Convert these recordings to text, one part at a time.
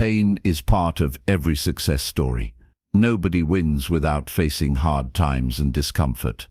Pain is part of every success story. Nobody wins without facing hard times and discomfort.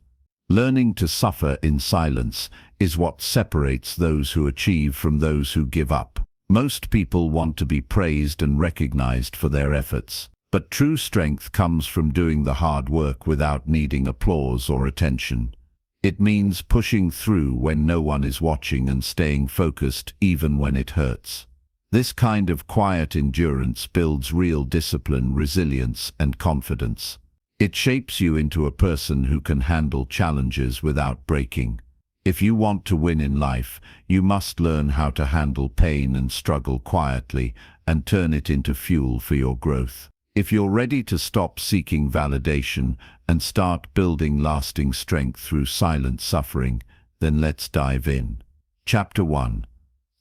Learning to suffer in silence is what separates those who achieve from those who give up. Most people want to be praised and recognized for their efforts, but true strength comes from doing the hard work without needing applause or attention. It means pushing through when no one is watching and staying focused even when it hurts. This kind of quiet endurance builds real discipline, resilience, and confidence. It shapes you into a person who can handle challenges without breaking. If you want to win in life, you must learn how to handle pain and struggle quietly and turn it into fuel for your growth. If you're ready to stop seeking validation and start building lasting strength through silent suffering, then let's dive in. Chapter 1.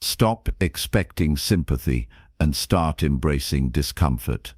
Stop expecting sympathy and start embracing discomfort.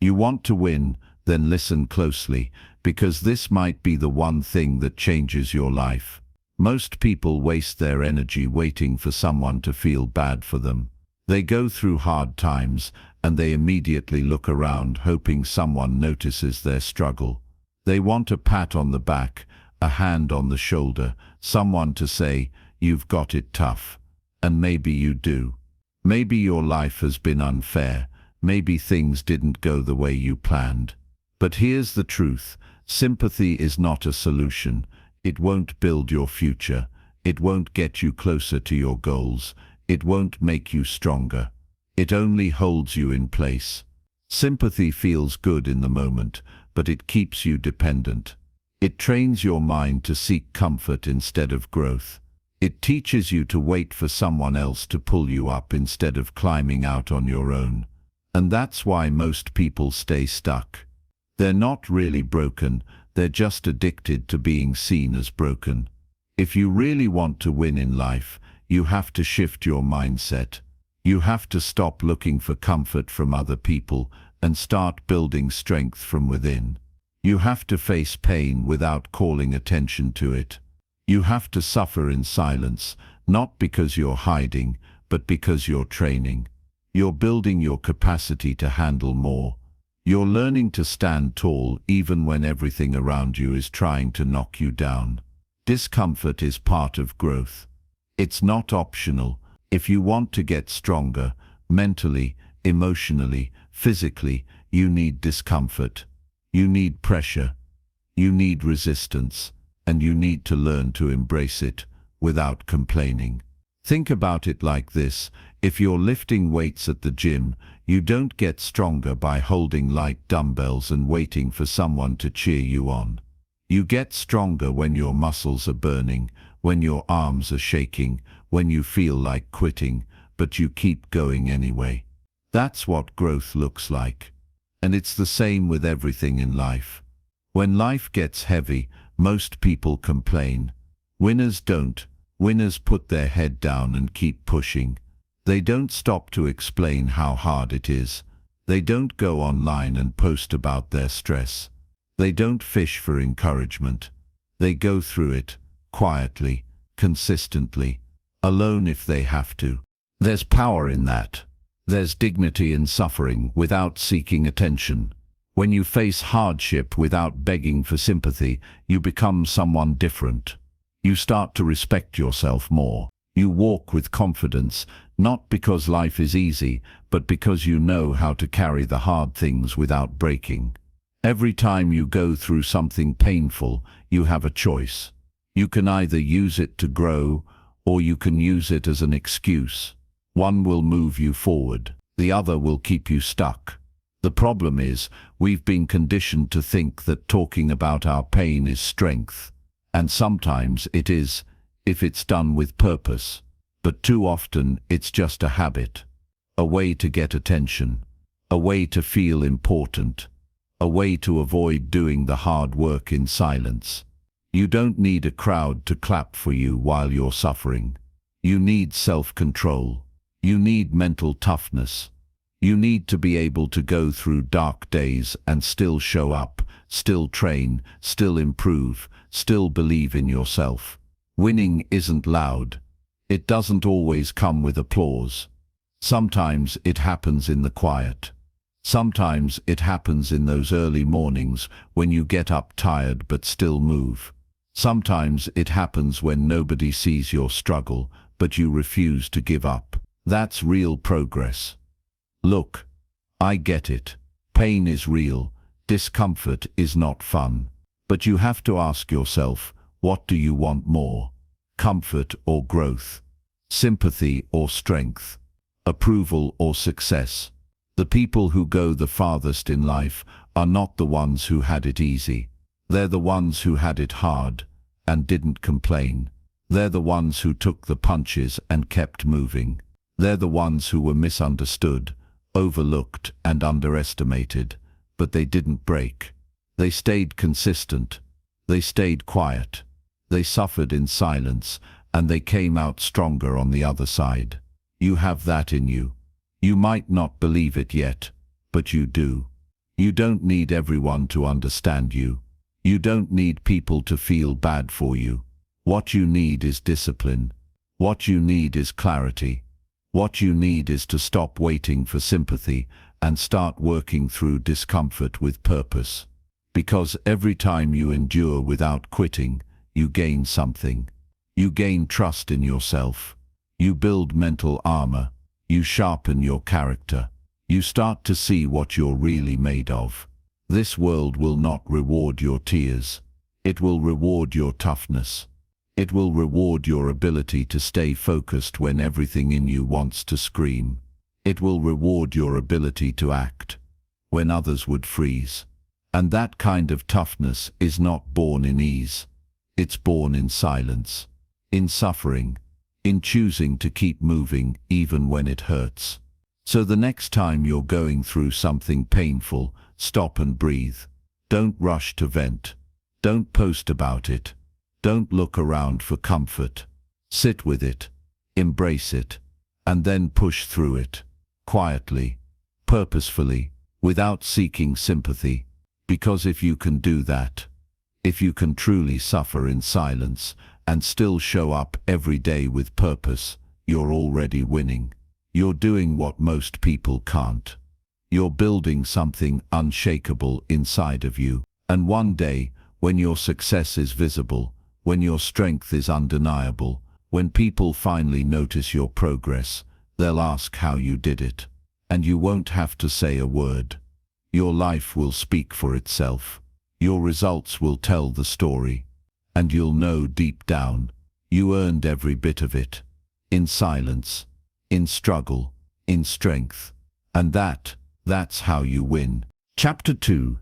You want to win? Then listen closely, because this might be the one thing that changes your life. Most people waste their energy waiting for someone to feel bad for them. They go through hard times and they immediately look around hoping someone notices their struggle. They want a pat on the back, a hand on the shoulder, someone to say, "You've got it tough." And maybe you do. Maybe your life has been unfair. Maybe things didn't go the way you planned. But here's the truth. Sympathy is not a solution. It won't build your future. It won't get you closer to your goals. It won't make you stronger. It only holds you in place. Sympathy feels good in the moment, but it keeps you dependent. It trains your mind to seek comfort instead of growth. It teaches you to wait for someone else to pull you up instead of climbing out on your own. And that's why most people stay stuck. They're not really broken, they're just addicted to being seen as broken. If you really want to win in life, you have to shift your mindset. You have to stop looking for comfort from other people and start building strength from within. You have to face pain without calling attention to it. You have to suffer in silence, not because you're hiding, but because you're training. You're building your capacity to handle more. You're learning to stand tall even when everything around you is trying to knock you down. Discomfort is part of growth. It's not optional. If you want to get stronger, mentally, emotionally, physically, you need discomfort. You need pressure. You need resistance. And you need to learn to embrace it without complaining. Think about it like this. If you're lifting weights at the gym, you don't get stronger by holding light dumbbells and waiting for someone to cheer you on. You get stronger when your muscles are burning, when your arms are shaking, when you feel like quitting, but you keep going anyway. That's what growth looks like. And it's the same with everything in life. When life gets heavy, most people complain. Winners don't. Winners put their head down and keep pushing. They don't stop to explain how hard it is. They don't go online and post about their stress. They don't fish for encouragement. They go through it, quietly, consistently, alone if they have to. There's power in that. There's dignity in suffering without seeking attention. When you face hardship without begging for sympathy, you become someone different. You start to respect yourself more. You walk with confidence, not because life is easy, but because you know how to carry the hard things without breaking. Every time you go through something painful, you have a choice. You can either use it to grow, or you can use it as an excuse. One will move you forward, the other will keep you stuck. The problem is, we've been conditioned to think that talking about our pain is strength. And sometimes it is, if it's done with purpose. But too often, it's just a habit. A way to get attention. A way to feel important. A way to avoid doing the hard work in silence. You don't need a crowd to clap for you while you're suffering. You need self-control. You need mental toughness. You need to be able to go through dark days and still show up, still train, still improve, still believe in yourself. Winning isn't loud. It doesn't always come with applause. Sometimes it happens in the quiet. Sometimes it happens in those early mornings when you get up tired but still move. Sometimes it happens when nobody sees your struggle, but you refuse to give up. That's real progress. Look, I get it. Pain is real. Discomfort is not fun. But you have to ask yourself, what do you want more? Comfort or growth? Sympathy or strength? Approval or success? The people who go the farthest in life are not the ones who had it easy. They're the ones who had it hard and didn't complain. They're the ones who took the punches and kept moving. They're the ones who were misunderstood, overlooked and underestimated, but they didn't break. They stayed consistent. They stayed quiet. They suffered in silence, and they came out stronger on the other side. You have that in you. You might not believe it yet, but you do. You don't need everyone to understand you. You don't need people to feel bad for you. What you need is discipline. What you need is clarity. What you need is to stop waiting for sympathy and start working through discomfort with purpose. Because every time you endure without quitting, you gain something. You gain trust in yourself. You build mental armor. You sharpen your character. You start to see what you're really made of. This world will not reward your tears. It will reward your toughness. It will reward your ability to stay focused when everything in you wants to scream. It will reward your ability to act when others would freeze. And that kind of toughness is not born in ease. It's born in silence, in suffering, in choosing to keep moving even when it hurts. So the next time you're going through something painful, stop and breathe. Don't rush to vent. Don't post about it. Don't look around for comfort. Sit with it, embrace it, and then push through it, quietly, purposefully, without seeking sympathy. Because if you can do that, if you can truly suffer in silence and still show up every day with purpose, you're already winning. You're doing what most people can't. You're building something unshakable inside of you. And one day, when your success is visible, when your strength is undeniable, when people finally notice your progress, they'll ask how you did it. And you won't have to say a word. Your life will speak for itself. Your results will tell the story. And you'll know deep down, you earned every bit of it. In silence, in struggle, in strength. And that's how you win. Chapter 2.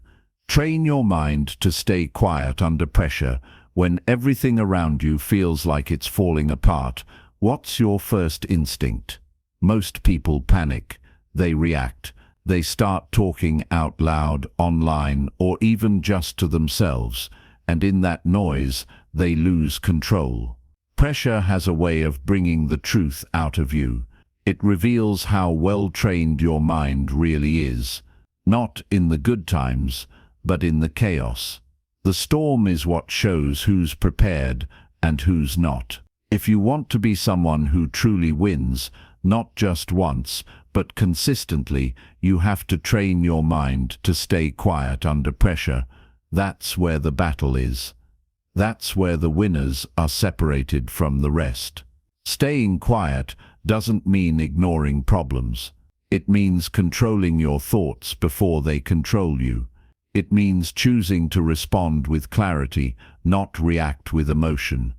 Train your mind to stay quiet under pressure. When everything around you feels like it's falling apart, what's your first instinct? Most people panic. They react. They start talking out loud, online, or even just to themselves. And in that noise, they lose control. Pressure has a way of bringing the truth out of you. It reveals how well-trained your mind really is. Not in the good times, but in the chaos. The storm is what shows who's prepared and who's not. If you want to be someone who truly wins, not just once, but consistently, you have to train your mind to stay quiet under pressure. That's where the battle is. That's where the winners are separated from the rest. Staying quiet doesn't mean ignoring problems. It means controlling your thoughts before they control you. It means choosing to respond with clarity, not react with emotion.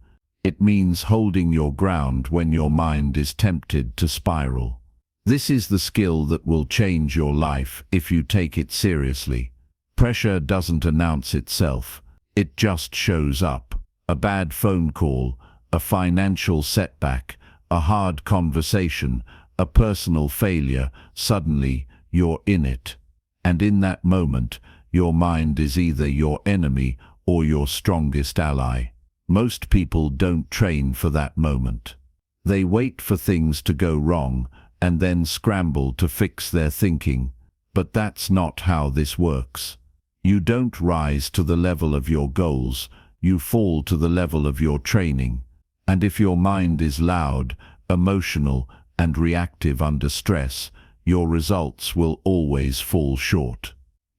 It means holding your ground when your mind is tempted to spiral. This is the skill that will change your life if you take it seriously. Pressure doesn't announce itself. It just shows up. A bad phone call, a financial setback, a hard conversation, a personal failure. Suddenly, you're in it. And in that moment, your mind is either your enemy or your strongest ally. Most people don't train for that moment. They wait for things to go wrong and then scramble to fix their thinking. But that's not how this works. You don't rise to the level of your goals, you fall to the level of your training. And if your mind is loud, emotional, and reactive under stress, your results will always fall short.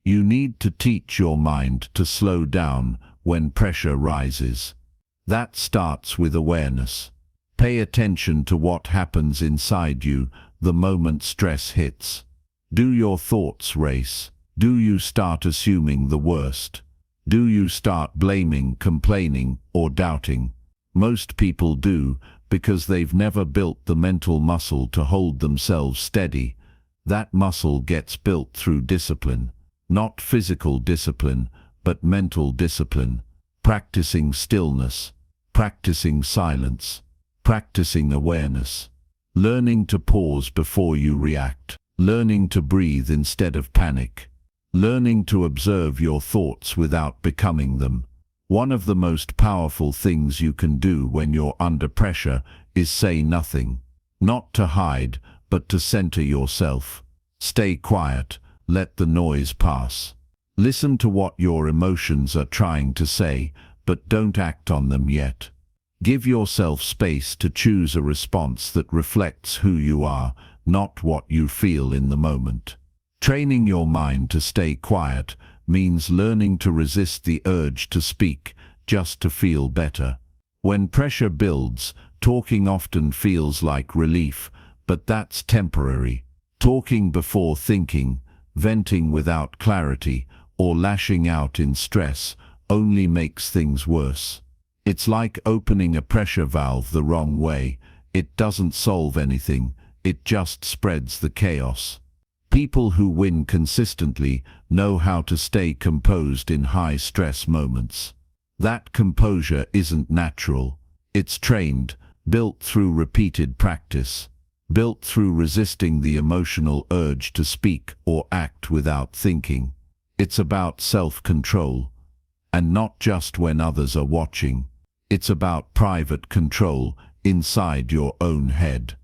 You need to teach your mind to slow down when pressure rises. That starts with awareness. Pay attention to what happens inside you the moment stress hits. Do your thoughts race? Do you start assuming the worst? Do you start blaming, complaining, or doubting? Most people do, because they've never built the mental muscle to hold themselves steady. That muscle gets built through discipline. Not physical discipline, but mental discipline. Practicing stillness, practicing silence, practicing awareness. Learning to pause before you react. Learning to breathe instead of panic. Learning to observe your thoughts without becoming them. One of the most powerful things you can do when you're under pressure is say nothing. Not to hide, but to center yourself. Stay quiet. Let the noise pass. Listen to what your emotions are trying to say, but don't act on them yet. Give yourself space to choose a response that reflects who you are, not what you feel in the moment. Training your mind to stay quiet means learning to resist the urge to speak just to feel better. When pressure builds, talking often feels like relief, but that's temporary. Talking before thinking, venting without clarity, or lashing out in stress only makes things worse. It's like opening a pressure valve the wrong way. It doesn't solve anything, it just spreads the chaos. People who win consistently know how to stay composed in high-stress moments. That composure isn't natural. It's trained, built through repeated practice. Built through resisting the emotional urge to speak or act without thinking. It's about self-control, and not just when others are watching. It's about private control inside your own head.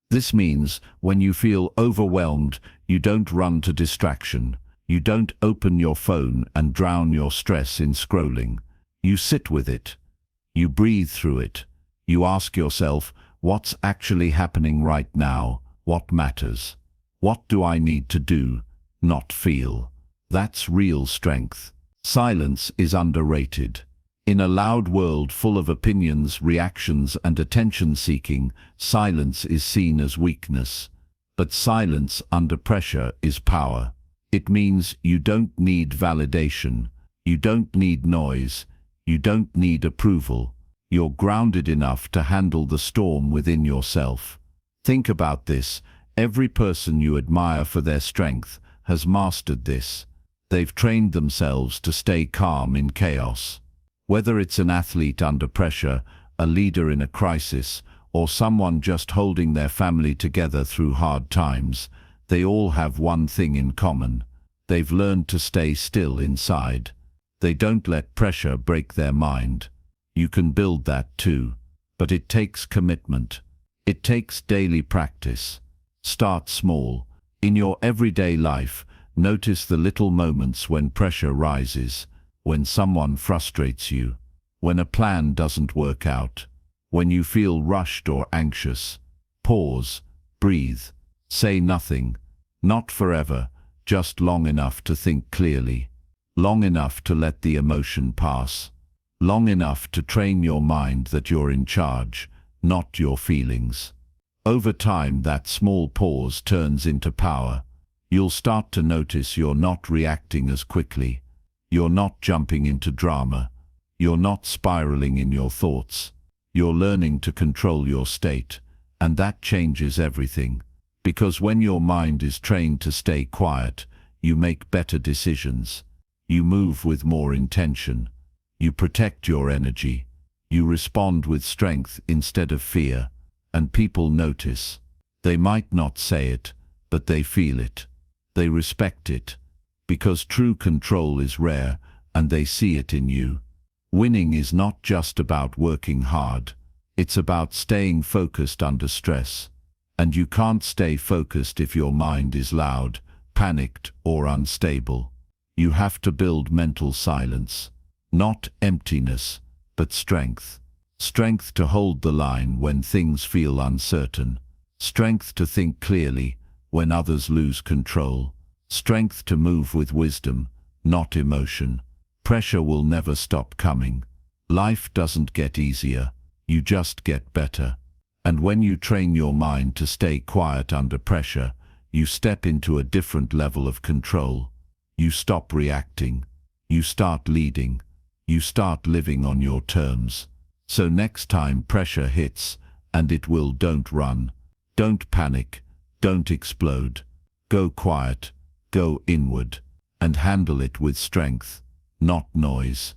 This means when you feel overwhelmed, you don't run to distraction. You don't open your phone and drown your stress in scrolling. You sit with it. You breathe through it. You ask yourself, what's actually happening right now? What matters? What do I need to do, not feel? That's real strength. Silence is underrated. In a loud world full of opinions, reactions, and attention-seeking, silence is seen as weakness. But silence under pressure is power. It means you don't need validation. You don't need noise. You don't need approval. You're grounded enough to handle the storm within yourself. Think about this. Every person you admire for their strength has mastered this. They've trained themselves to stay calm in chaos. Whether it's an athlete under pressure, a leader in a crisis, or someone just holding their family together through hard times, they all have one thing in common. They've learned to stay still inside. They don't let pressure break their mind. You can build that too, but it takes commitment. It takes daily practice. Start small. In your everyday life, notice the little moments when pressure rises, when someone frustrates you, when a plan doesn't work out, when you feel rushed or anxious. Pause, breathe, say nothing, not forever, just long enough to think clearly, long enough to let the emotion pass. Long enough to train your mind that you're in charge, not your feelings. Over time, that small pause turns into power. You'll start to notice you're not reacting as quickly. You're not jumping into drama. You're not spiraling in your thoughts. You're learning to control your state, and that changes everything. Because when your mind is trained to stay quiet, you make better decisions. You move with more intention. You protect your energy. You respond with strength instead of fear. And people notice. They might not say it, but they feel it. They respect it. Because true control is rare, and they see it in you. Winning is not just about working hard. It's about staying focused under stress. And you can't stay focused if your mind is loud, panicked, or unstable. You have to build mental silence. Not emptiness, but strength. Strength to hold the line when things feel uncertain. strength to think clearly when others lose control, strength to move with wisdom, not emotion. Pressure will never stop coming. Life doesn't get easier, you just get better. And when you train your mind to stay quiet under pressure, you step into a different level of control. You stop reacting. You start leading. You start living on your terms. So next time pressure hits, and it will, don't run. Don't panic. Don't explode. Go quiet. Go inward. And handle it with strength, not noise.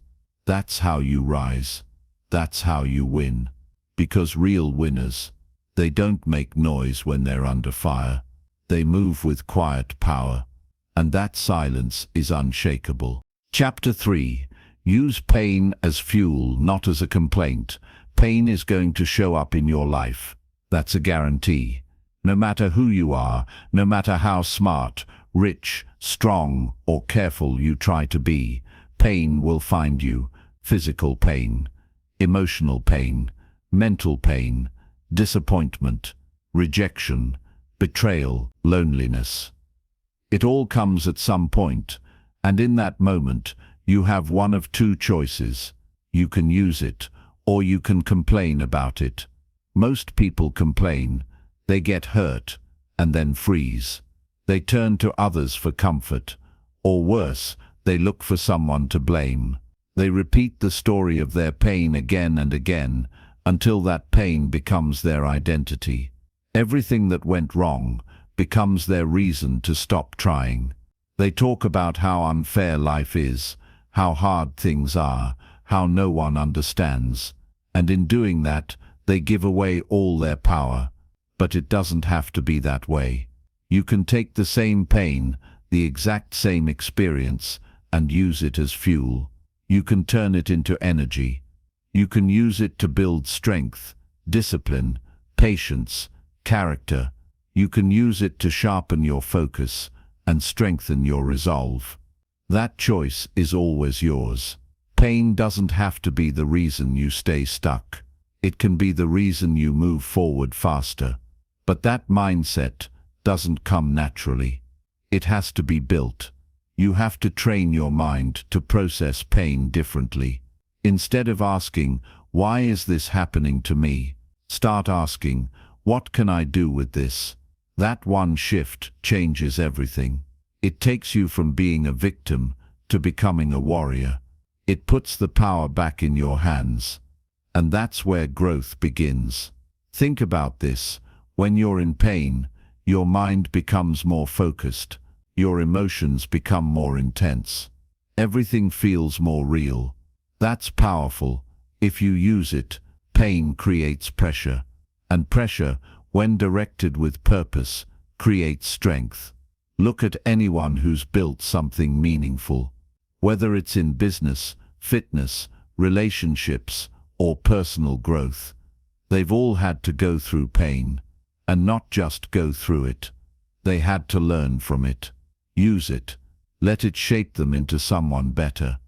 That's how you rise. That's how you win. Because real winners, they don't make noise when they're under fire. They move with quiet power. And that silence is unshakable. Chapter 3. Use pain as fuel, not as a complaint. Pain is going to show up in your life. That's a guarantee. No matter who you are, no matter how smart, rich, strong, or careful you try to be, pain will find you. Physical pain, emotional pain, mental pain, disappointment, rejection, betrayal, loneliness. It all comes at some point, and in that moment, you have one of two choices. You can use it, or you can complain about it. Most people complain. They get hurt, and then freeze. They turn to others for comfort, or worse, they look for someone to blame. They repeat the story of their pain again and again, until that pain becomes their identity. Everything that went wrong becomes their reason to stop trying. They talk about how unfair life is, how hard things are, how no one understands. And in doing that, they give away all their power. But it doesn't have to be that way. You can take the same pain, the exact same experience, and use it as fuel. You can turn it into energy. You can use it to build strength, discipline, patience, character. You can use it to sharpen your focus and strengthen your resolve. That choice is always yours. Pain doesn't have to be the reason you stay stuck. It can be the reason you move forward faster. But that mindset doesn't come naturally. It has to be built. You have to train your mind to process pain differently. Instead of asking, "Why is this happening to me?" start asking, "What can I do with this?" That one shift changes everything. It takes you from being a victim to becoming a warrior. It puts the power back in your hands. And that's where growth begins. Think about this. When you're in pain, your mind becomes more focused. Your emotions become more intense. Everything feels more real. That's powerful. If you use it, pain creates pressure. And pressure, when directed with purpose, creates strength. Look at anyone who's built something meaningful. Whether it's in business, fitness, relationships, or personal growth, they've all had to go through pain. And not just go through it. They had to learn from it. Use it. Let it shape them into someone better.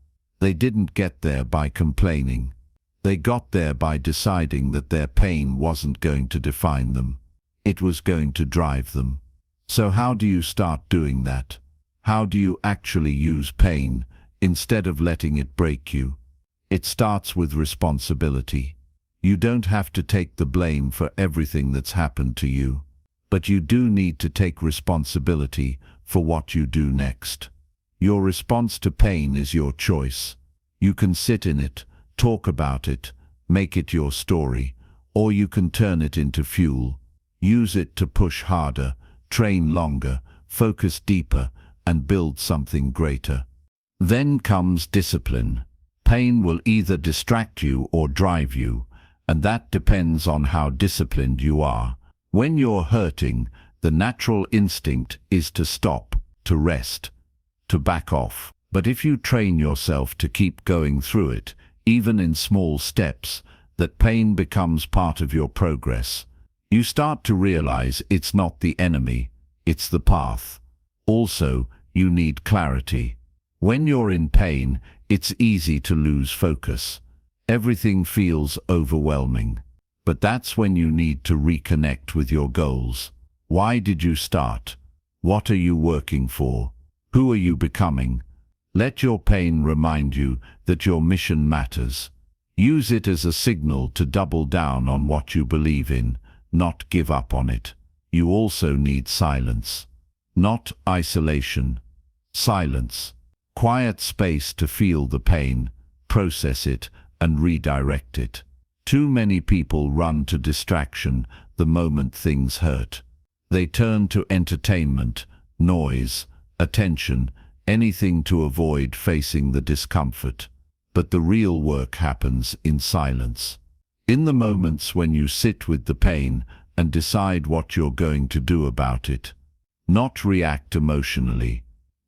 They didn't get there by complaining. They got there by deciding that their pain wasn't going to define them. It was going to drive them. So how do you start doing that? How do you actually use pain instead of letting it break you? It starts with responsibility. You don't have to take the blame for everything that's happened to you, but you do need to take responsibility for what you do next. Your response to pain is your choice. You can sit in it, talk about it, make it your story, or you can turn it into fuel. Use it to push harder, train longer, focus deeper, and build something greater. Then comes discipline. Pain will either distract you or drive you, and that depends on how disciplined you are. When you're hurting, the natural instinct is to stop, to rest, to back off. But if you train yourself to keep going through it, even in small steps, that pain becomes part of your progress. You start to realize it's not the enemy, it's the path. Also, you need clarity. When you're in pain, it's easy to lose focus. Everything feels overwhelming. But that's when you need to reconnect with your goals. Why did you start? What are you working for? Who are you becoming? Let your pain remind you that your mission matters. Use it as a signal to double down on what you believe in, not give up on it. You also need silence. Not isolation. Silence. Quiet space to feel the pain, process it, and redirect it. Too many people run to distraction the moment things hurt. They turn to entertainment, noise, attention, anything to avoid facing the discomfort. But the real work happens in silence. In the moments when you sit with the pain and decide what you're going to do about it. Not react emotionally,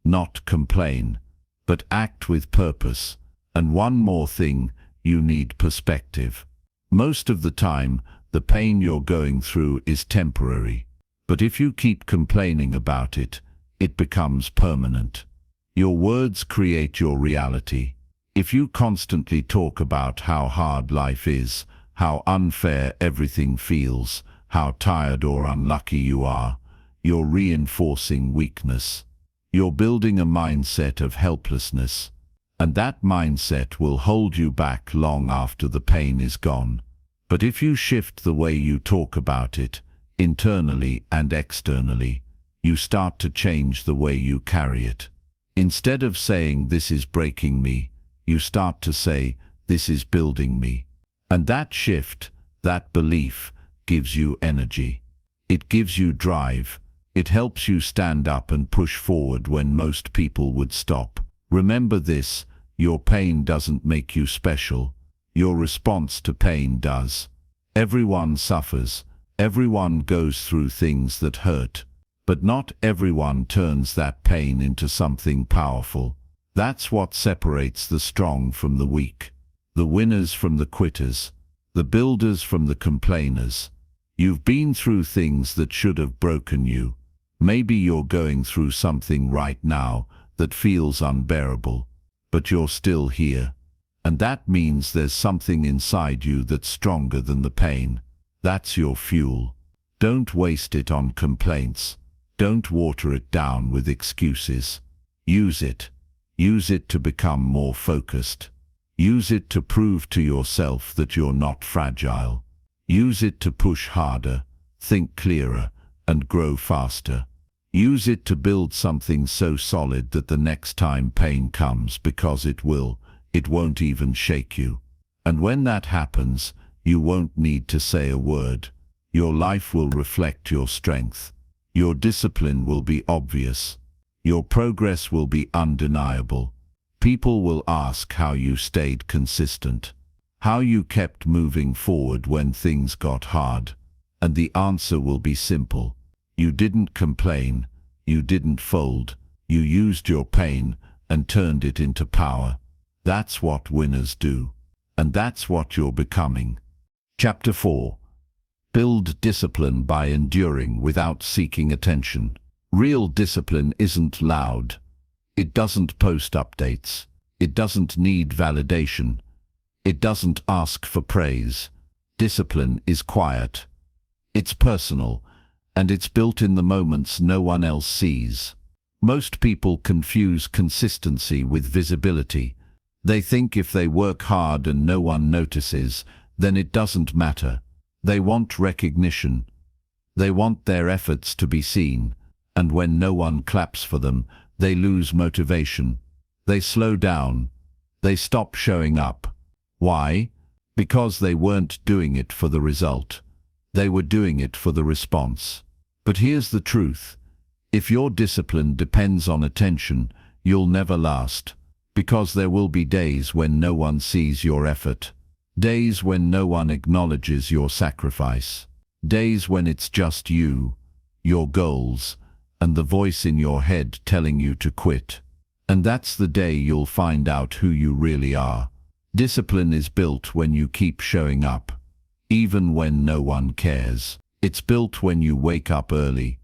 not complain, but act with purpose. And one more thing, you need perspective. Most of the time, the pain you're going through is temporary. But if you keep complaining about it, it becomes permanent. Your words create your reality. If you constantly talk about how hard life is, how unfair everything feels, how tired or unlucky you are, you're reinforcing weakness. You're building a mindset of helplessness. And that mindset will hold you back long after the pain is gone. But if you shift the way you talk about it, internally and externally, you start to change the way you carry it. Instead of saying, "This is breaking me," you start to say, "This is building me." And that shift, that belief, gives you energy. It gives you drive. It helps you stand up and push forward when most people would stop. Remember this, your pain doesn't make you special. Your response to pain does. Everyone suffers. Everyone goes through things that hurt. But not everyone turns that pain into something powerful. That's what separates the strong from the weak, the winners from the quitters, the builders from the complainers. You've been through things that should have broken you. Maybe you're going through something right now that feels unbearable, but you're still here. And that means there's something inside you that's stronger than the pain. That's your fuel. Don't waste it on complaints. Don't water it down with excuses. Use it. Use it to become more focused. Use it to prove to yourself that you're not fragile. Use it to push harder, think clearer, and grow faster. Use it to build something so solid that the next time pain comes, because it will, it won't even shake you. And when that happens, you won't need to say a word. Your life will reflect your strength. Your discipline will be obvious. Your progress will be undeniable. People will ask how you stayed consistent, how you kept moving forward when things got hard. And the answer will be simple. You didn't complain. You didn't fold. You used your pain and turned it into power. That's what winners do. And that's what you're becoming. Chapter 4. Build discipline by enduring without seeking attention. Real discipline isn't loud. It doesn't post updates. It doesn't need validation. It doesn't ask for praise. Discipline is quiet. It's personal, and it's built in the moments no one else sees. Most people confuse consistency with visibility. They think if they work hard and no one notices, then it doesn't matter. They want recognition. They want their efforts to be seen. And when no one claps for them, they lose motivation. They slow down. They stop showing up. Why? Because they weren't doing it for the result. They were doing it for the response. But here's the truth. If your discipline depends on attention, you'll never last. Because there will be days when no one sees your effort. Days when no one acknowledges your sacrifice. Days when it's just you, your goals, and the voice in your head telling you to quit. And that's the day you'll find out who you really are. Discipline is built when you keep showing up, even when no one cares. It's built when you wake up early,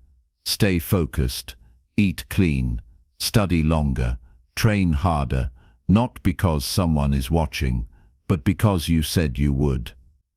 stay focused, eat clean, study longer, train harder, not because someone is watching, but because you said you would.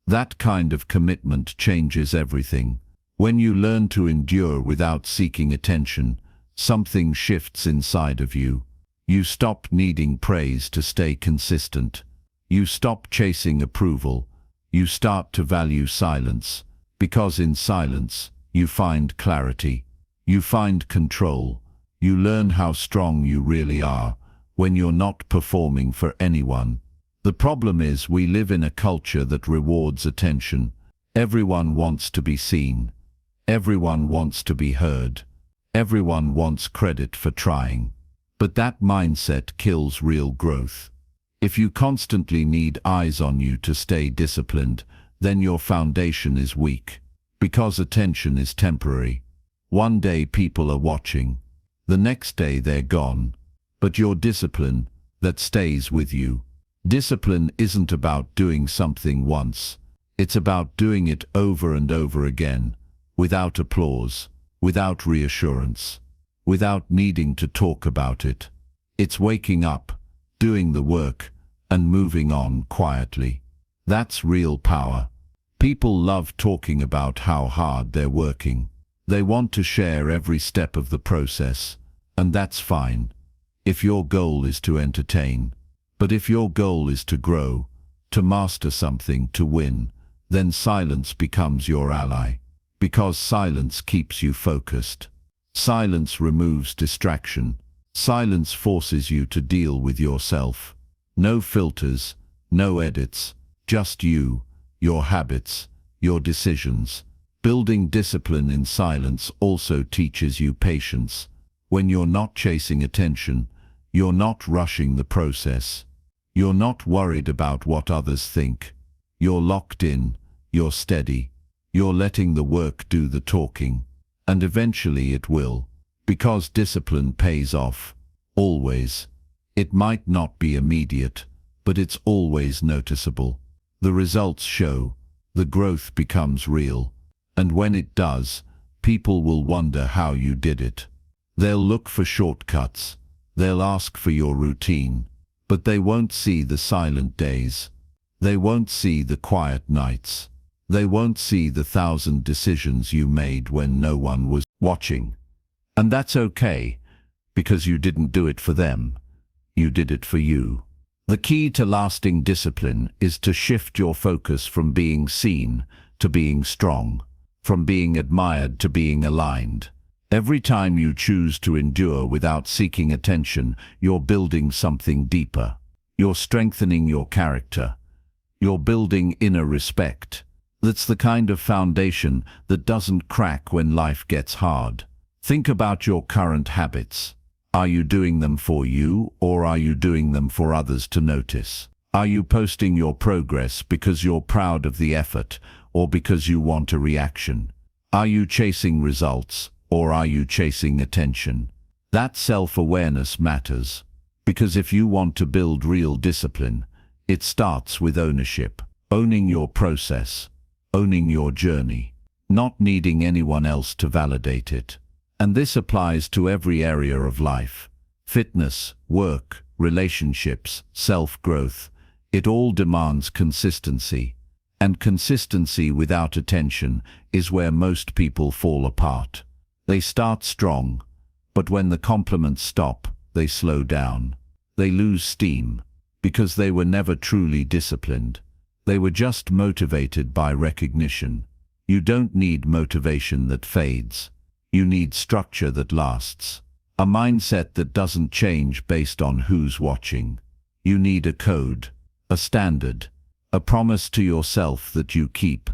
That kind of commitment changes everything. When you learn to endure without seeking attention, something shifts inside of you. You stop needing praise to stay consistent. You stop chasing approval. You start to value silence, because in silence, you find clarity. You find control. You learn how strong you really are when you're not performing for anyone. The problem is we live in a culture that rewards attention. Everyone wants to be seen. Everyone wants to be heard. Everyone wants credit for trying. But that mindset kills real growth. If you constantly need eyes on you to stay disciplined, then your foundation is weak. Because attention is temporary. One day people are watching. The next day they're gone. But your discipline, that stays with you. Discipline isn't about doing something once. It's about doing it over and over again, without applause, without reassurance, without needing to talk about it. It's waking up, doing the work, and moving on quietly. That's real power. People love talking about how hard they're working. They want to share every step of the process, and that's fine, if your goal is to entertain. But if your goal is to grow, to master something, to win, then silence becomes your ally. Because silence keeps you focused. Silence removes distraction. Silence forces you to deal with yourself. No filters, no edits, just you, your habits, your decisions. Building discipline in silence also teaches you patience. When you're not chasing attention, you're not rushing the process. You're not worried about what others think. You're locked in, you're steady. You're letting the work do the talking. And eventually it will. Because discipline pays off. Always. It might not be immediate, but it's always noticeable. The results show. The growth becomes real. And when it does, people will wonder how you did it. They'll look for shortcuts. They'll ask for your routine. But they won't see the silent days. They won't see the quiet nights. They won't see the 1,000 decisions you made when no one was watching. And that's okay, because you didn't do it for them. You did it for you. The key to lasting discipline is to shift your focus from being seen to being strong, from being admired to being aligned. Every time you choose to endure without seeking attention, you're building something deeper. You're strengthening your character. You're building inner respect. That's the kind of foundation that doesn't crack when life gets hard. Think about your current habits. Are you doing them for you, or are you doing them for others to notice? Are you posting your progress because you're proud of the effort, or because you want a reaction? Are you chasing results, or are you chasing attention? That self-awareness matters, because if you want to build real discipline, it starts with ownership. Owning your process, owning your journey, not needing anyone else to validate it. And this applies to every area of life. Fitness, work, relationships, self-growth. It all demands consistency. And consistency without attention is where most people fall apart. They start strong, but when the compliments stop, they slow down. They lose steam, because they were never truly disciplined. They were just motivated by recognition. You don't need motivation that fades. You need structure that lasts. A mindset that doesn't change based on who's watching. You need a code, a standard, a promise to yourself that you keep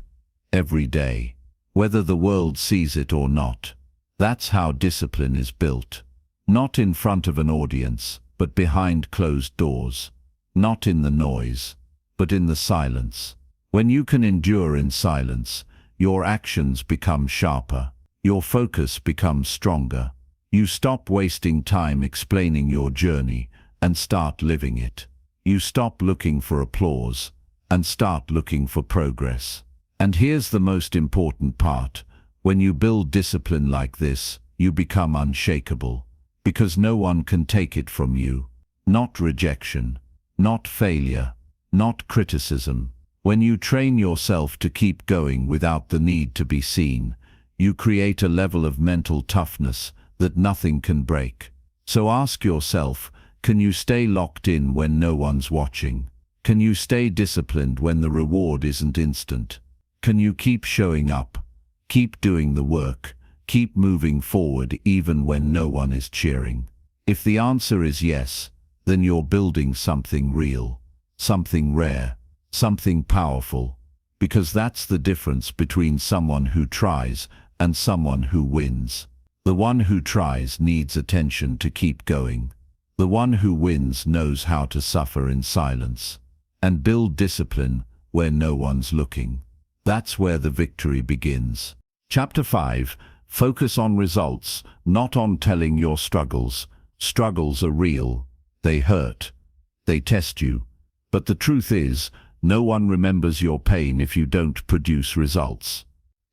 every day, whether the world sees it or not. That's how discipline is built. Not in front of an audience, but behind closed doors. Not in the noise, but in the silence. When you can endure in silence, your actions become sharper. Your focus becomes stronger. You stop wasting time explaining your journey and start living it. You stop looking for applause and start looking for progress. And here's the most important part. When you build discipline like this, you become unshakable, because no one can take it from you. Not rejection, not failure, not criticism, When you train yourself to keep going without the need to be seen, you create a level of mental toughness that nothing can break. So ask yourself, can you stay locked in when no one's watching? Can you stay disciplined when the reward isn't instant? Can you keep showing up, keep doing the work, keep moving forward even when no one is cheering? If the answer is yes, then you're building something real, something rare, something powerful, because that's the difference between someone who tries and someone who wins. The one who tries needs attention to keep going. The one who wins knows how to suffer in silence and build discipline where no one's looking. That's where the victory begins. Chapter 5. Focus on results, not on telling your struggles. Struggles are real. They hurt. They test you. But the truth is, no one remembers your pain if you don't produce results.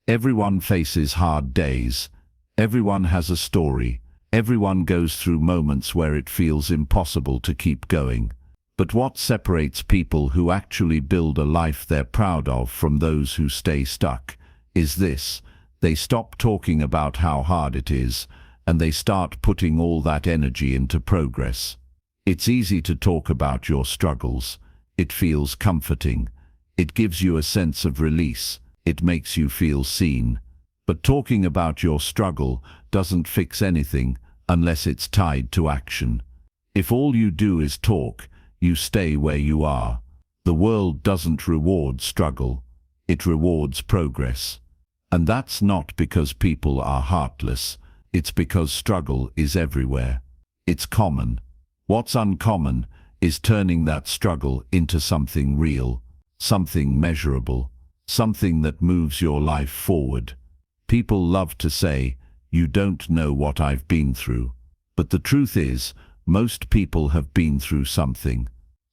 Everyone faces hard days. Everyone has a story. Everyone goes through moments where it feels impossible to keep going. But what separates people who actually build a life they're proud of from those who stay stuck is this: they stop talking about how hard it is, and they start putting all that energy into progress. It's easy to talk about your struggles. It feels comforting. It gives you a sense of release. It makes you feel seen. But talking about your struggle doesn't fix anything unless it's tied to action. If all you do is talk, you stay where you are. The world doesn't reward struggle. It rewards progress. And that's not because people are heartless. It's because struggle is everywhere. It's common. What's uncommon is turning that struggle into something real, something measurable, something that moves your life forward. People love to say, "You don't know what I've been through." But the truth is, most people have been through something.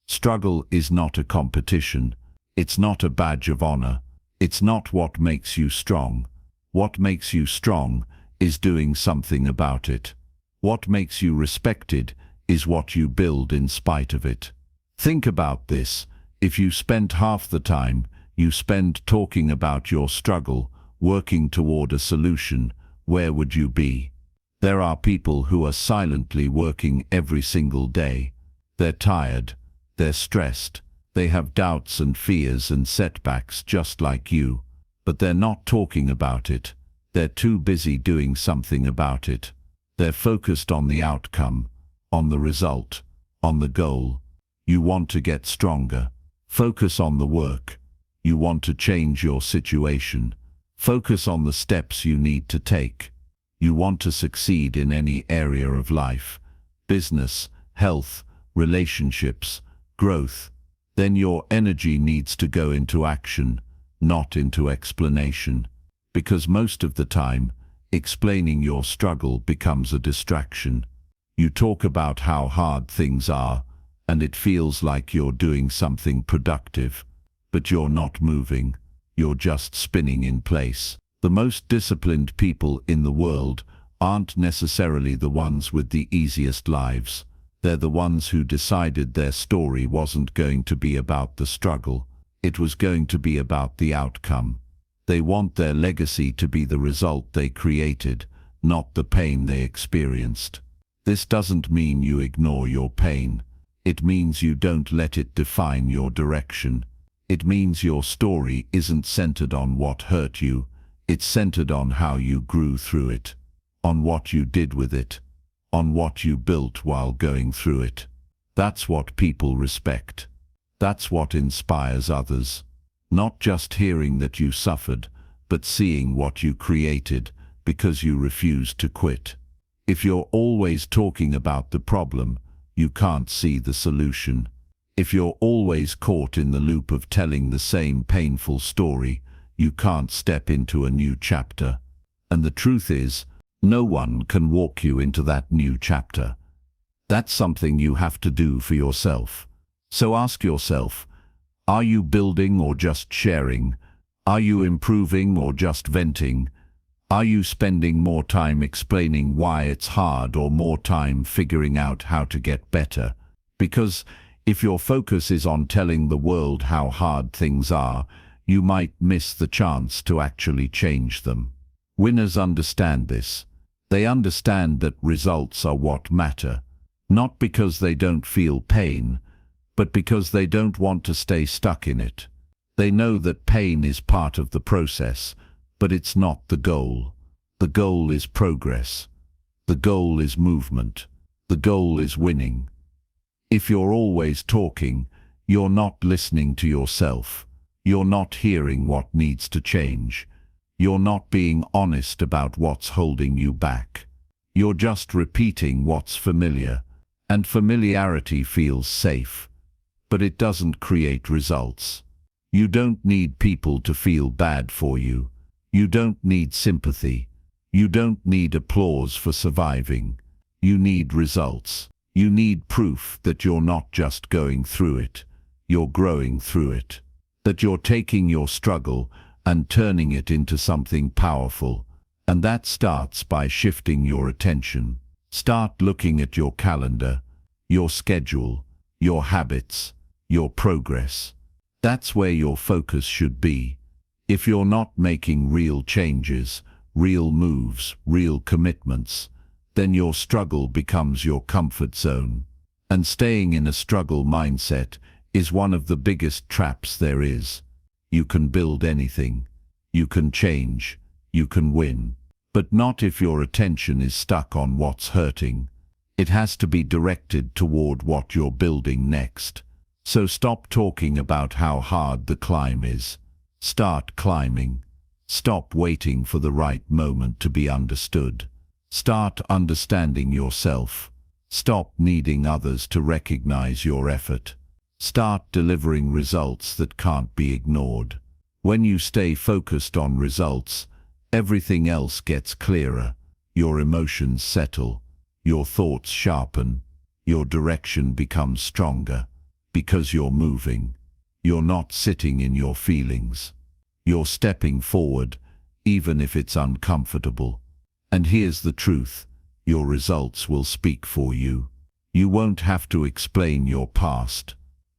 Struggle is not a competition. It's not a badge of honor. It's not what makes you strong. What makes you strong is doing something about it. What makes you respected is what you build in spite of it. Think about this. If you spent half the time you spend talking about your struggle, working toward a solution, where would you be? There are people who are silently working every single day. They're tired. They're stressed. They have doubts and fears and setbacks just like you. But they're not talking about it. They're too busy doing something about it. They're focused on the outcome, on the result, on the goal. You want to get stronger. Focus on the work. You want to change your situation. Focus on the steps you need to take. You want to succeed in any area of life, business, health, relationships, growth. Then your energy needs to go into action, not into explanation. Because most of the time, explaining your struggle becomes a distraction. You talk about how hard things are, and it feels like you're doing something productive, but you're not moving. You're just spinning in place. The most disciplined people in the world aren't necessarily the ones with the easiest lives. They're the ones who decided their story wasn't going to be about the struggle. It was going to be about the outcome. They want their legacy to be the result they created, not the pain they experienced. This doesn't mean you ignore your pain. It means you don't let it define your direction. It means your story isn't centered on what hurt you. It's centered on how you grew through it, on what you did with it, on what you built while going through it. That's what people respect. That's what inspires others. Not just hearing that you suffered, but seeing what you created because you refused to quit. If you're always talking about the problem, you can't see the solution. If you're always caught in the loop of telling the same painful story, you can't step into a new chapter. And the truth is, no one can walk you into that new chapter. That's something you have to do for yourself. So ask yourself, are you building or just sharing? Are you improving or just venting? Are you spending more time explaining why it's hard or more time figuring out how to get better? Because If your focus is on telling the world how hard things are, you might miss the chance to actually change them. Winners understand this. They understand that results are what matter, not because they don't feel pain, but because they don't want to stay stuck in it. They know that pain is part of the process, but it's not the goal. The goal is progress. The goal is movement. The goal is winning. If you're always talking, you're not listening to yourself. You're not hearing what needs to change. You're not being honest about what's holding you back. You're just repeating what's familiar, and familiarity feels safe, but it doesn't create results. You don't need people to feel bad for you. You don't need sympathy. You don't need applause for surviving. You need results. You need proof that you're not just going through it, you're growing through it. That you're taking your struggle and turning it into something powerful. And that starts by shifting your attention. Start looking at your calendar, your schedule, your habits, your progress. That's where your focus should be. If you're not making real changes, real moves, real commitments, then your struggle becomes your comfort zone. And staying in a struggle mindset is one of the biggest traps there is. You can build anything. You can change. You can win. But not if your attention is stuck on what's hurting. It has to be directed toward what you're building next. So stop talking about how hard the climb is. Start climbing. Stop waiting for the right moment to be understood. Start understanding yourself. Stop needing others to recognize your effort. Start delivering results that can't be ignored. When you stay focused on results, everything else gets clearer. Your emotions settle. Your thoughts sharpen. Your direction becomes stronger. Because you're moving. You're not sitting in your feelings. You're stepping forward, even if it's uncomfortable. And here's the truth. Your results will speak for you. You won't have to explain your past.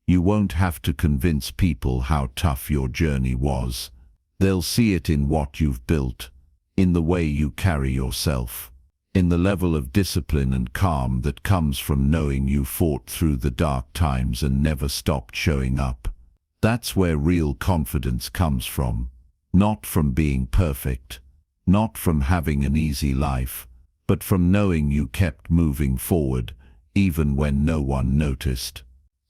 You won't have to convince people how tough your journey was. They'll see it in what you've built, in the way you carry yourself, in the level of discipline and calm that comes from knowing you fought through the dark times and never stopped showing up. That's where real confidence comes from. Not from being perfect, not from having an easy life, but from knowing you kept moving forward, even when no one noticed.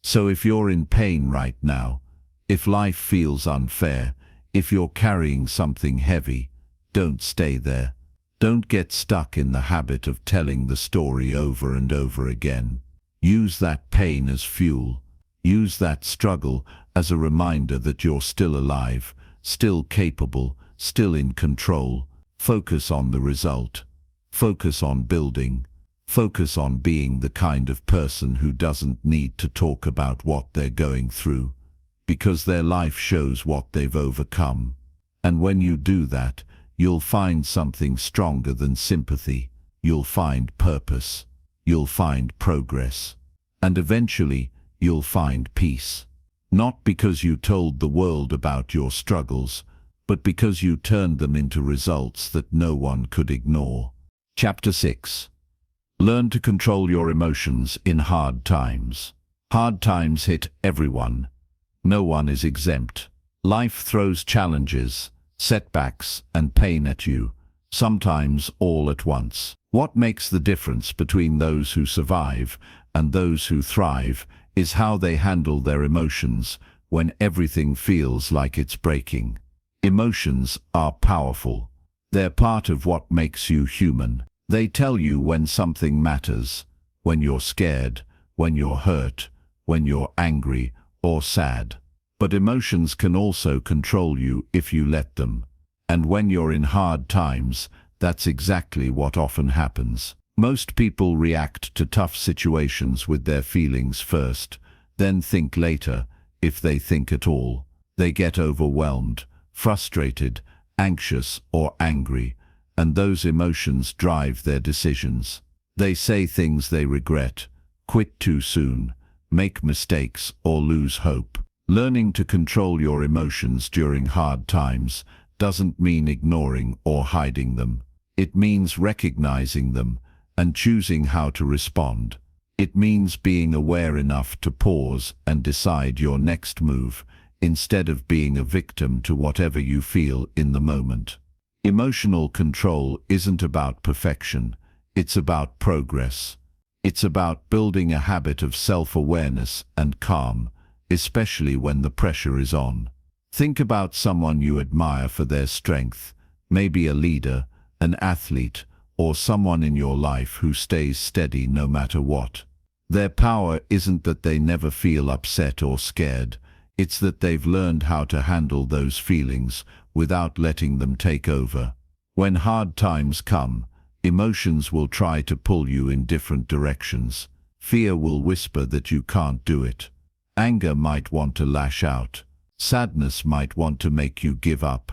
So if you're in pain right now, if life feels unfair, if you're carrying something heavy, don't stay there. Don't get stuck in the habit of telling the story over and over again. Use that pain as fuel. Use that struggle as a reminder that you're still alive, still capable, still in control. Focus on the result. Focus on building. Focus on being the kind of person who doesn't need to talk about what they're going through, because their life shows what they've overcome. And when you do that, you'll find something stronger than sympathy. You'll find purpose. You'll find progress. And eventually, you'll find peace. Not because you told the world about your struggles, but because you turned them into results that no one could ignore. Chapter 6. Learn to control your emotions in hard times. Hard times hit everyone. No one is exempt. Life throws challenges, setbacks, and pain at you, sometimes all at once. What makes the difference between those who survive and those who thrive is how they handle their emotions when everything feels like it's breaking. Emotions are powerful. They're part of what makes you human. They tell you when something matters, when you're scared, when you're hurt, when you're angry or sad. But emotions can also control you if you let them. And when you're in hard times, that's exactly what often happens. Most people react to tough situations with their feelings first, then think later, if they think at all. They get overwhelmed, frustrated, anxious or angry, and those emotions drive their decisions. They say things they regret, quit too soon, make mistakes, or lose hope. Learning to control your emotions during hard times doesn't mean ignoring or hiding them. It means recognizing them and choosing how to respond. It means being aware enough to pause and decide your next move, instead of being a victim to whatever you feel in the moment. Emotional control isn't about perfection, it's about progress. It's about building a habit of self-awareness and calm, especially when the pressure is on. Think about someone you admire for their strength, maybe a leader, an athlete, or someone in your life who stays steady no matter what. Their power isn't that they never feel upset or scared, it's that they've learned how to handle those feelings without letting them take over. When hard times come, emotions will try to pull you in different directions. Fear will whisper that you can't do it. Anger might want to lash out. Sadness might want to make you give up.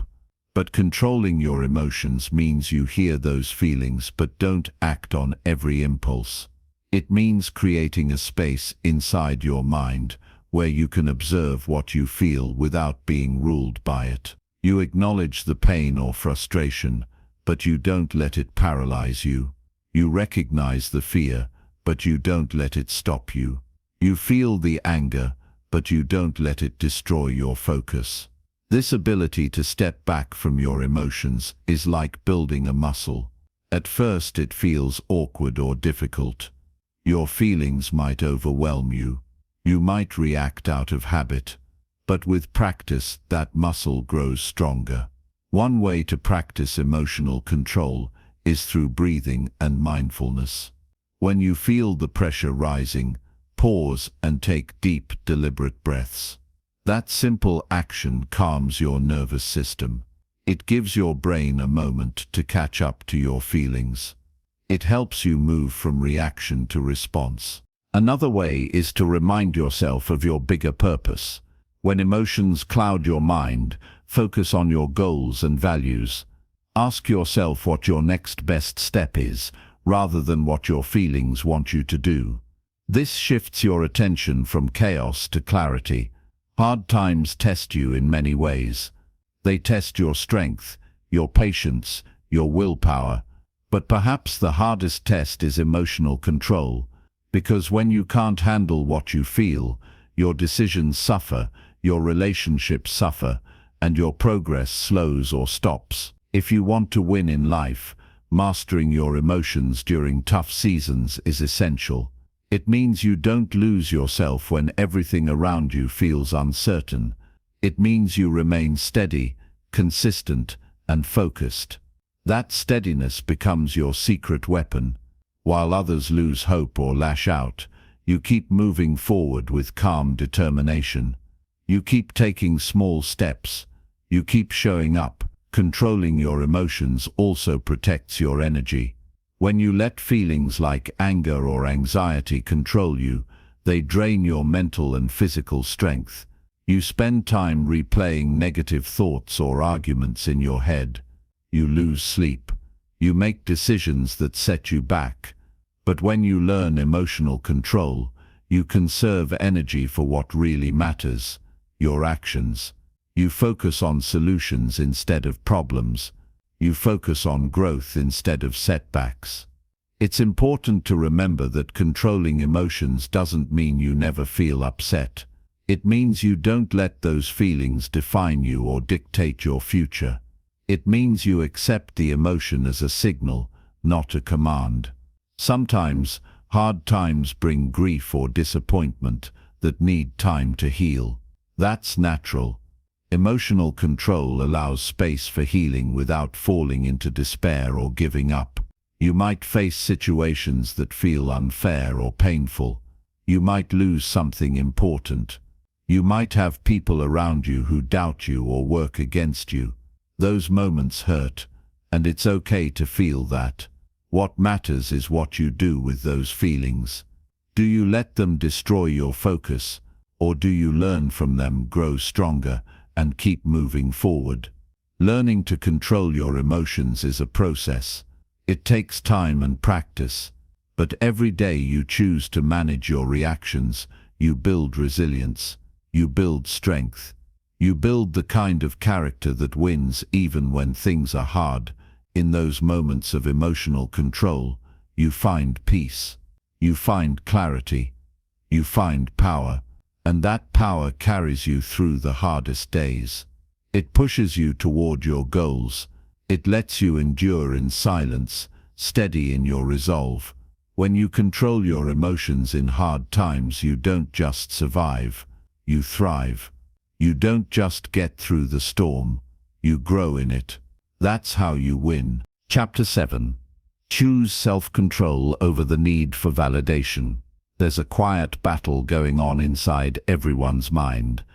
But controlling your emotions means you hear those feelings but don't act on every impulse. It means creating a space inside your mind where you can observe what you feel without being ruled by it. You acknowledge the pain or frustration, but you don't let it paralyze you. You recognize the fear, but you don't let it stop you. You feel the anger, but you don't let it destroy your focus. This ability to step back from your emotions is like building a muscle. At first it feels awkward or difficult. Your feelings might overwhelm you. You might react out of habit. But with practice, that muscle grows stronger. One way to practice emotional control is through breathing and mindfulness. When you feel the pressure rising, pause and take deep, deliberate breaths. That simple action calms your nervous system. It gives your brain a moment to catch up to your feelings. It helps you move from reaction to response. Another way is to remind yourself of your bigger purpose. When emotions cloud your mind, focus on your goals and values. Ask yourself what your next best step is, rather than what your feelings want you to do. This shifts your attention from chaos to clarity. Hard times test you in many ways. They test your strength, your patience, your willpower. But perhaps the hardest test is emotional control, because when you can't handle what you feel, your decisions suffer, your relationships suffer, and your progress slows or stops. If you want to win in life, mastering your emotions during tough seasons is essential. It means you don't lose yourself when everything around you feels uncertain. It means you remain steady, consistent, and focused. That steadiness becomes your secret weapon. While others lose hope or lash out, you keep moving forward with calm determination. You keep taking small steps. You keep showing up. Controlling your emotions also protects your energy. When you let feelings like anger or anxiety control you, they drain your mental and physical strength. You spend time replaying negative thoughts or arguments in your head. You lose sleep. You make decisions that set you back. But when you learn emotional control, you conserve energy for what really matters, your actions. You focus on solutions instead of problems. You focus on growth instead of setbacks. It's important to remember that controlling emotions doesn't mean you never feel upset. It means you don't let those feelings define you or dictate your future. It means you accept the emotion as a signal, not a command. Sometimes, hard times bring grief or disappointment that need time to heal. That's natural. Emotional control allows space for healing without falling into despair or giving up. You might face situations that feel unfair or painful. You might lose something important. You might have people around you who doubt you or work against you. Those moments hurt, and it's okay to feel that. What matters is what you do with those feelings. Do you let them destroy your focus, or do you learn from them, grow stronger, and keep moving forward? Learning to control your emotions is a process. It takes time and practice, but every day you choose to manage your reactions, you build resilience, you build strength. You build the kind of character that wins even when things are hard. In those moments of emotional control, you find peace, you find clarity, you find power, and that power carries you through the hardest days. It pushes you toward your goals. It lets you endure in silence, steady in your resolve. When you control your emotions in hard times, you don't just survive, you thrive. You don't just get through the storm, you grow in it. That's how you win. Chapter 7. Choose self-control over the need for validation. There's a quiet battle going on inside everyone's mind.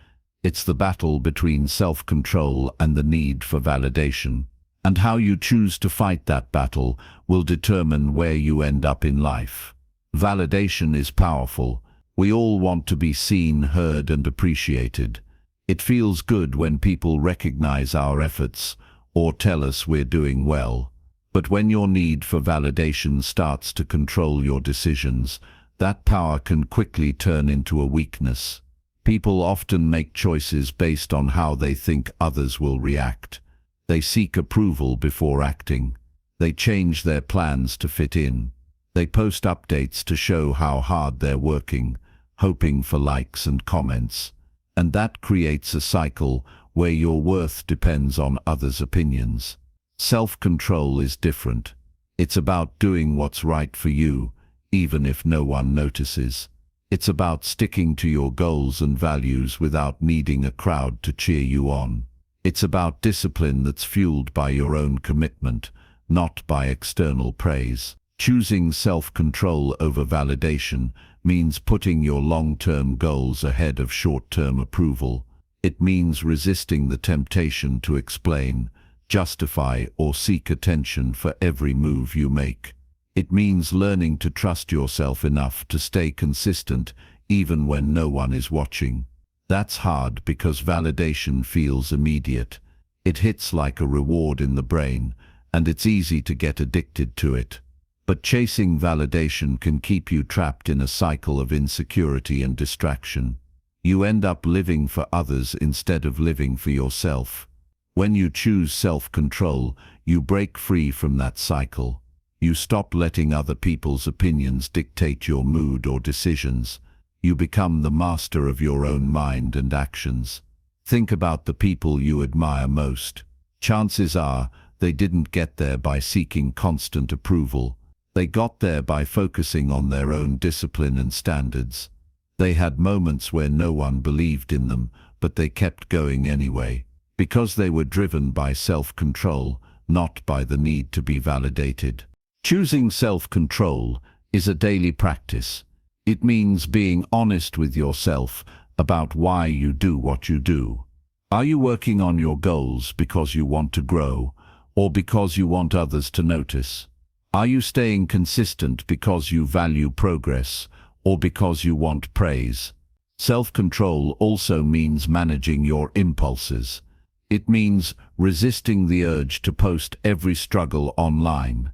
It's the battle between self-control and the need for validation. And how you choose to fight that battle will determine where you end up in life. Validation is powerful. We all want to be seen, heard, and appreciated. It feels good when people recognize our efforts or tell us we're doing well. But when your need for validation starts to control your decisions, that power can quickly turn into a weakness. People often make choices based on how they think others will react. They seek approval before acting. They change their plans to fit in. They post updates to show how hard they're working, hoping for likes and comments. And that creates a cycle where your worth depends on others' opinions. Self-control is different. It's about doing what's right for you, even if no one notices. It's about sticking to your goals and values without needing a crowd to cheer you on. It's about discipline that's fueled by your own commitment, not by external praise. Choosing self-control over validation means putting your long-term goals ahead of short-term approval. It means resisting the temptation to explain, justify, or seek attention for every move you make. It means learning to trust yourself enough to stay consistent even when no one is watching. That's hard because validation feels immediate. It hits like a reward in the brain, and it's easy to get addicted to it. But chasing validation can keep you trapped in a cycle of insecurity and distraction. You end up living for others instead of living for yourself. When you choose self-control, you break free from that cycle. You stop letting other people's opinions dictate your mood or decisions. You become the master of your own mind and actions. Think about the people you admire most. Chances are they didn't get there by seeking constant approval. They got there by focusing on their own discipline and standards. They had moments where no one believed in them, but they kept going anyway, because they were driven by self-control, not by the need to be validated. Choosing self-control is a daily practice. It means being honest with yourself about why you do what you do. Are you working on your goals because you want to grow, or because you want others to notice? Are you staying consistent because you value progress, or because you want praise? Self-control also means managing your impulses. It means resisting the urge to post every struggle online.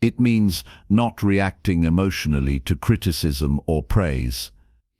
It means not reacting emotionally to criticism or praise.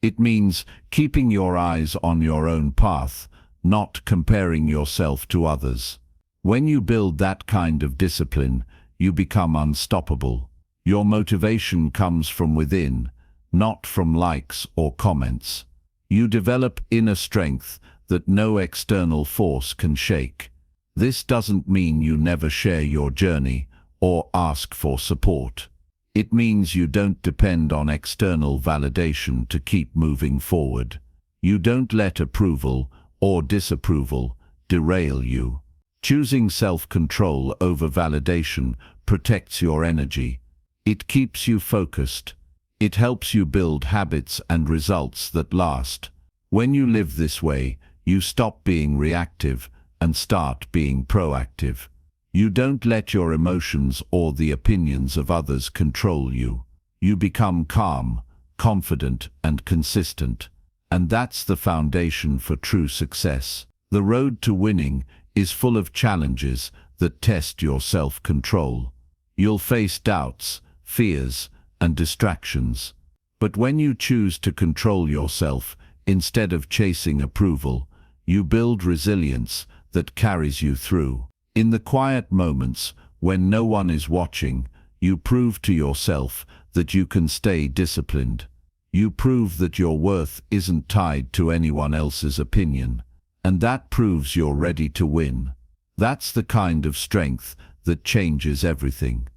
It means keeping your eyes on your own path, not comparing yourself to others. When you build that kind of discipline, you become unstoppable. Your motivation comes from within, not from likes or comments. You develop inner strength that no external force can shake. This doesn't mean you never share your journey or ask for support. It means you don't depend on external validation to keep moving forward. You don't let approval or disapproval derail you. Choosing self-control over validation protects your energy. It keeps you focused. It helps you build habits and results that last. When you live this way, you stop being reactive and start being proactive. You don't let your emotions or the opinions of others control you. You become calm, confident, and consistent. And that's the foundation for true success. The road to winning is full of challenges that test your self-control. You'll face doubts, fears, and distractions. But when you choose to control yourself, instead of chasing approval, you build resilience that carries you through. In the quiet moments, when no one is watching, you prove to yourself that you can stay disciplined. You prove that your worth isn't tied to anyone else's opinion. And that proves you're ready to win. That's the kind of strength that changes everything.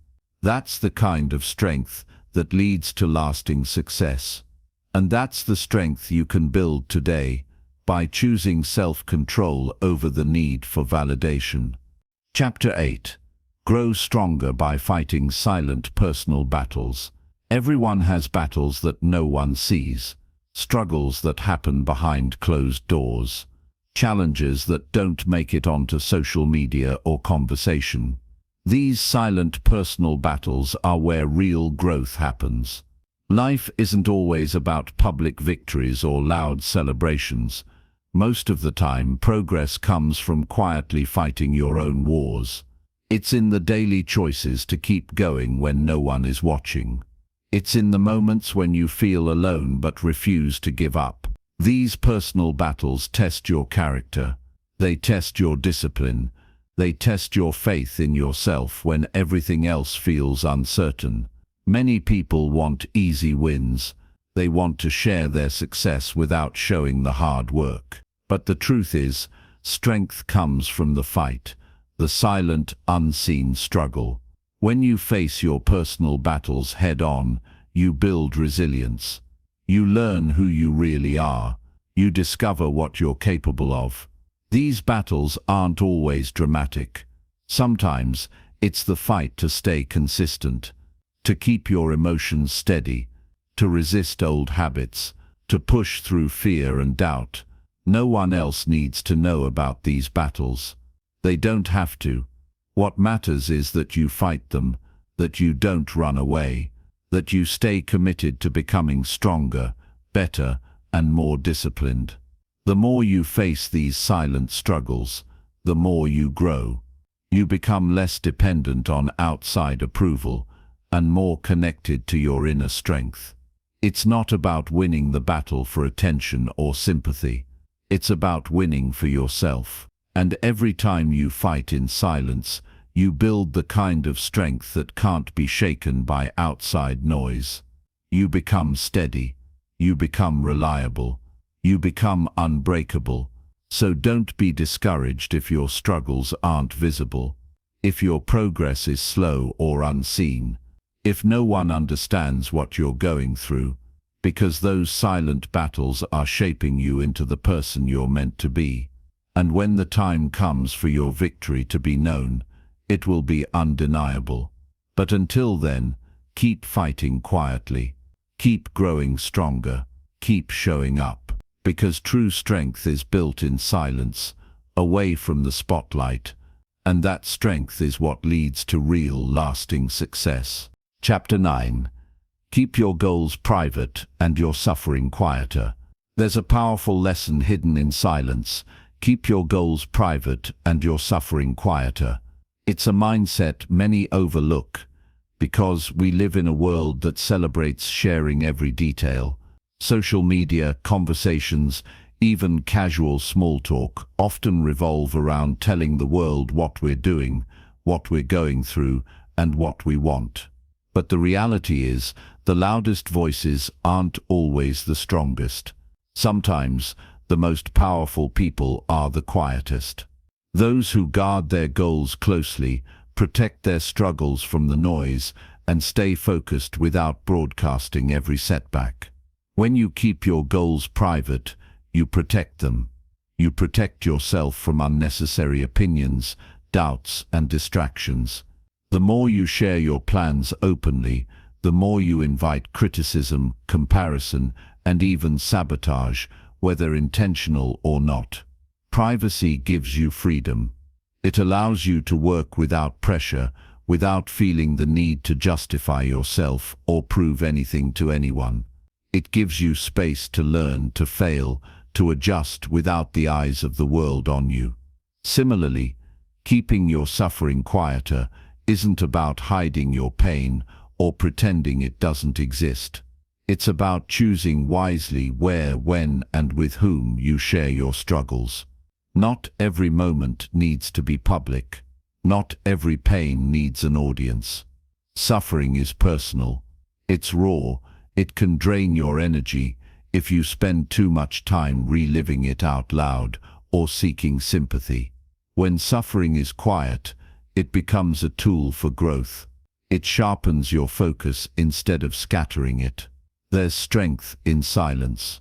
That's the kind of strength that leads to lasting success. And that's the strength you can build today by choosing self-control over the need for validation. Chapter 8. Grow stronger by fighting silent personal battles. Everyone has battles that no one sees, struggles that happen behind closed doors, challenges that don't make it onto social media or conversation. These silent personal battles are where real growth happens. Life isn't always about public victories or loud celebrations. Most of the time, progress comes from quietly fighting your own wars. It's in the daily choices to keep going when no one is watching. It's in the moments when you feel alone but refuse to give up. These personal battles test your character. They test your discipline. They test your faith in yourself when everything else feels uncertain. Many people want easy wins. They want to share their success without showing the hard work. But the truth is, strength comes from the fight, the silent, unseen struggle. When you face your personal battles head-on, you build resilience. You learn who you really are. You discover what you're capable of. These battles aren't always dramatic. Sometimes it's the fight to stay consistent, to keep your emotions steady, to resist old habits, to push through fear and doubt. No one else needs to know about these battles. They don't have to. What matters is that you fight them, that you don't run away, that you stay committed to becoming stronger, better, and more disciplined. The more you face these silent struggles, the more you grow. You become less dependent on outside approval and more connected to your inner strength. It's not about winning the battle for attention or sympathy. It's about winning for yourself. And every time you fight in silence, you build the kind of strength that can't be shaken by outside noise. You become steady. You become reliable. You become unbreakable. So don't be discouraged if your struggles aren't visible, if your progress is slow or unseen, if no one understands what you're going through, because those silent battles are shaping you into the person you're meant to be. And when the time comes for your victory to be known, it will be undeniable. But until then, keep fighting quietly. Keep growing stronger. Keep showing up. Because true strength is built in silence, away from the spotlight, and that strength is what leads to real, lasting success. Chapter 9. Keep your goals private and your suffering quieter. There's a powerful lesson hidden in silence. Keep your goals private and your suffering quieter. It's a mindset many overlook, because we live in a world that celebrates sharing every detail. Social media, conversations, even casual small talk often revolve around telling the world what we're doing, what we're going through, and what we want. But the reality is, the loudest voices aren't always the strongest. Sometimes, the most powerful people are the quietest. Those who guard their goals closely, protect their struggles from the noise, and stay focused without broadcasting every setback. When you keep your goals private, you protect them. You protect yourself from unnecessary opinions, doubts, and distractions. The more you share your plans openly, the more you invite criticism, comparison, and even sabotage, whether intentional or not. Privacy gives you freedom. It allows you to work without pressure, without feeling the need to justify yourself or prove anything to anyone. It gives you space to learn, to fail, to adjust without the eyes of the world on you. Similarly, keeping your suffering quieter isn't about hiding your pain or pretending it doesn't exist. It's about choosing wisely where, when, and with whom you share your struggles. Not every moment needs to be public. Not every pain needs an audience. Suffering is personal. It's raw. It can drain your energy if you spend too much time reliving it out loud or seeking sympathy. When suffering is quiet, it becomes a tool for growth. It sharpens your focus instead of scattering it. There's strength in silence.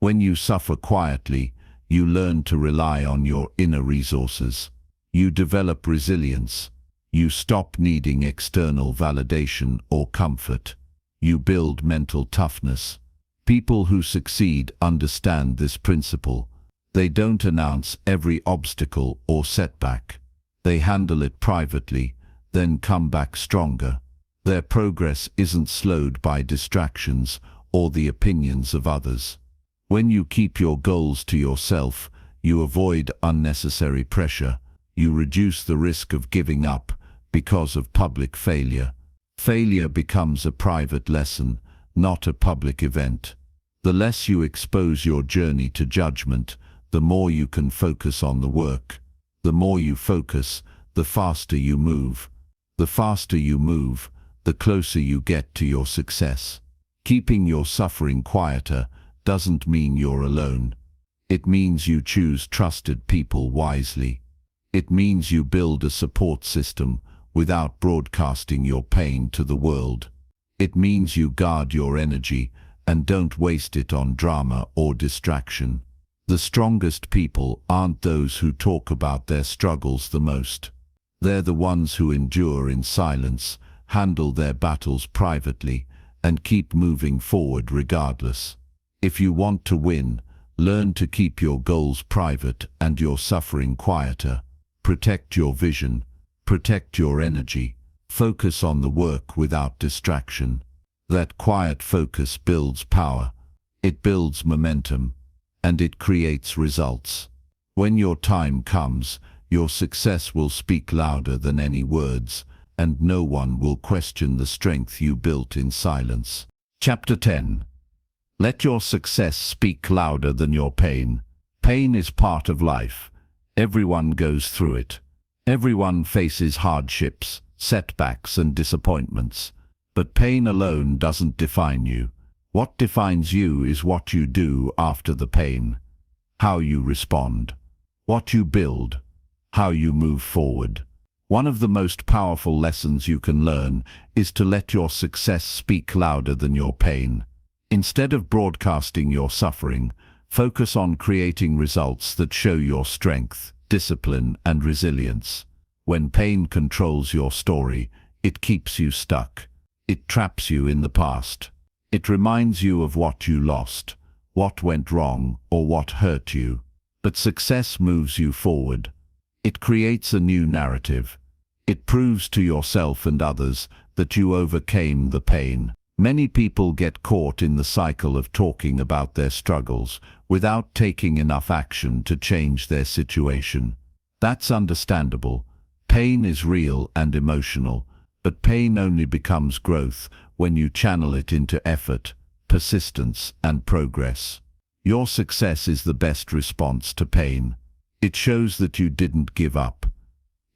When you suffer quietly, you learn to rely on your inner resources. You develop resilience. You stop needing external validation or comfort. You build mental toughness. People who succeed understand this principle. They don't announce every obstacle or setback. They handle it privately, then come back stronger. Their progress isn't slowed by distractions or the opinions of others. When you keep your goals to yourself, you avoid unnecessary pressure. You reduce the risk of giving up because of public failure. Failure becomes a private lesson, not a public event. The less you expose your journey to judgment, the more you can focus on the work. The more you focus, the faster you move. The faster you move, the closer you get to your success. Keeping your suffering quieter doesn't mean you're alone. It means you choose trusted people wisely. It means you build a support system without broadcasting your pain to the world. It means you guard your energy and don't waste it on drama or distraction. The strongest people aren't those who talk about their struggles the most. They're the ones who endure in silence, handle their battles privately, and keep moving forward regardless. If you want to win, learn to keep your goals private and your suffering quieter. Protect your vision. Protect your energy. Focus on the work without distraction. That quiet focus builds power. It builds momentum. And it creates results. When your time comes, your success will speak louder than any words, and no one will question the strength you built in silence. Chapter 10. Let your success speak louder than your pain. Pain is part of life. Everyone goes through it. Everyone faces hardships, setbacks, and disappointments. But pain alone doesn't define you. What defines you is what you do after the pain, how you respond, what you build, how you move forward. One of the most powerful lessons you can learn is to let your success speak louder than your pain. Instead of broadcasting your suffering, focus on creating results that show your strength, discipline, and resilience. When pain controls your story, it keeps you stuck. It traps you in the past. It reminds you of what you lost, what went wrong, or what hurt you. But success moves you forward. It creates a new narrative. It proves to yourself and others that you overcame the pain. Many people get caught in the cycle of talking about their struggles without taking enough action to change their situation. That's understandable. Pain is real and emotional, but pain only becomes growth when you channel it into effort, persistence, and progress. Your success is the best response to pain. It shows that you didn't give up.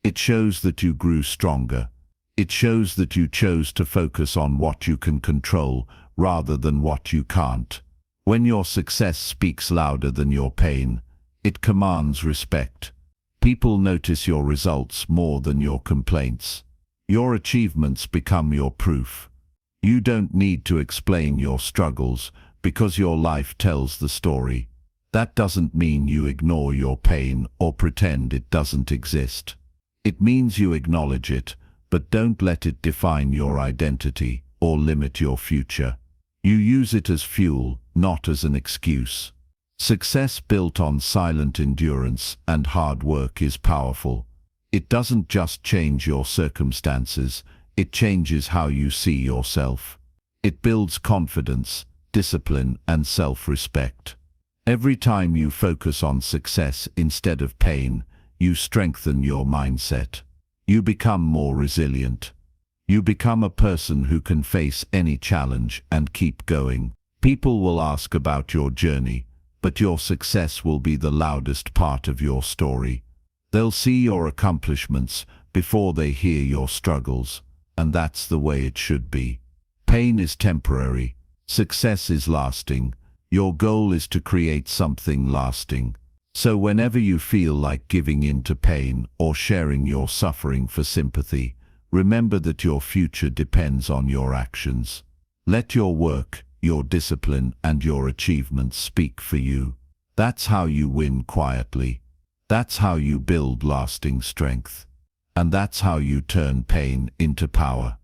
It shows that you grew stronger. It shows that you chose to focus on what you can control rather than what you can't. When your success speaks louder than your pain, it commands respect. People notice your results more than your complaints. Your achievements become your proof. You don't need to explain your struggles because your life tells the story. That doesn't mean you ignore your pain or pretend it doesn't exist. It means you acknowledge it, but don't let it define your identity or limit your future. You use it as fuel, not as an excuse. Success built on silent endurance and hard work is powerful. It doesn't just change your circumstances, it changes how you see yourself. It builds confidence, discipline, and self-respect. Every time you focus on success instead of pain, you strengthen your mindset. You become more resilient. You become a person who can face any challenge and keep going. People will ask about your journey, but your success will be the loudest part of your story. They'll see your accomplishments before they hear your struggles, and that's the way it should be. Pain is temporary. Success is lasting. Your goal is to create something lasting. So whenever you feel like giving in to pain or sharing your suffering for sympathy, remember that your future depends on your actions. Let your work, your discipline, and your achievements speak for you. That's how you win quietly. That's how you build lasting strength. And that's how you turn pain into power.